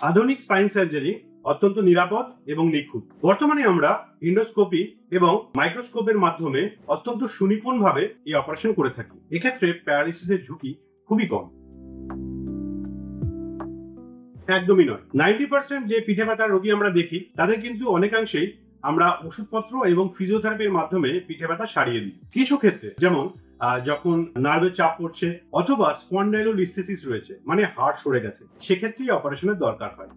আধুনিক spine surgery অত্যন্ত নিরাপদ এবং নিখুঁত। বর্তমানে আমরা এন্ডোস্কোপি এবং মাইক্রোস্কোপের মাধ্যমে অত্যন্ত সুনিপুণভাবে এই অপারেশন করে থাকি। এক্ষেত্রে প্যারালিসিসের ঝুঁকি খুবই কম। একদমই নয়। 90% যে পিঠে ব্যথার রোগী আমরা দেখি তাদের কিন্তু অনেকাংশেই আমরা ওষুধপত্র এবং ফিজিওথেরাপির মাধ্যমে পিঠে ব্যথা সারিয়ে দিই। কিছু ক্ষেত্রে যেমন যখন নার্ভের চাপ পড়ছে অথবা স্পন্ডাইলোলিস্থেসিস রয়েছে, মানে হাড় সরে গেছে, সেক্ষেত্রেই অপারেশনের দরকার হয়।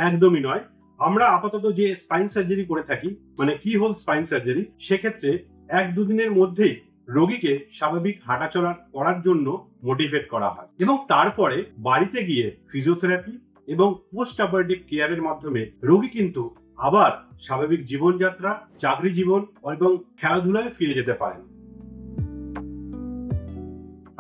একদমই নয়। আমরা আপাতত যে স্পাইন সার্জারি করে থাকি, মানে কি হোল স্পাইন সার্জারি, সেক্ষেত্রে 1-2 দিনের মধ্যেই রোগীকে স্বাভাবিক হাঁটাচলা করার জন্য মোটিভেট করা হয় এবং তারপরে বাড়িতে গিয়ে ফিজিওথেরাপি এবং পোস্ট অপারেটিভ কেয়ারের মাধ্যমে রোগী কিন্তু আবার স্বাভাবিক জীবনযাত্রা, চাকরি জীবন এবং খেলাধুলায় ফিরে যেতে পারেন।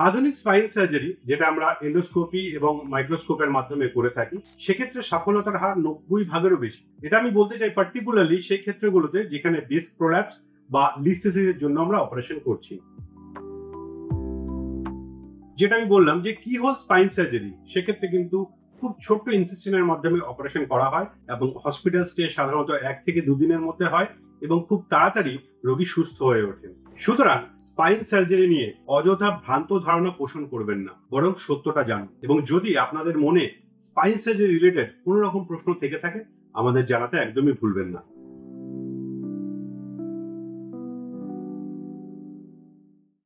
আধুনিক স্পাইন সার্জারি যেটা আমরা এন্ডোস্কোপি এবং মাইক্রোস্কোপের মাধ্যমে করে থাকি, সেক্ষেত্রে সফলতার হার 90%-এরও বেশি। এটা আমি বলতে চাই পার্টিকুলারলি সেই ক্ষেত্রগুলোতে যেখানে ডিস্ক প্রোল্যাপস বা লিস্থেসিসের জন্য আমরা অপারেশন করছি। যেটা আমি বললাম যে কি হোল স্পাইন সার্জারি, সেক্ষেত্রে কিন্তু খুব ছোট্ট ইনসিশনের মাধ্যমে অপারেশন করা হয় এবং হসপিটাল স্টে সাধারণত 1 থেকে 2 দিনের মধ্যে হয় এবং খুব তাড়াতাড়ি রোগী সুস্থ হয়ে ওঠেন। সুতরাং স্পাইন সার্জারি নিয়ে অযথা ভ্রান্ত ধারণা পোষণ করবেন না, বরং সত্যটা জানুন। এবং যদি আপনাদের মনে স্পাইন সার্জারি রিলেটেড কোনো রকম প্রশ্ন থেকে থাকে, আমাদের জানাতে একদমই ভুলবেন না।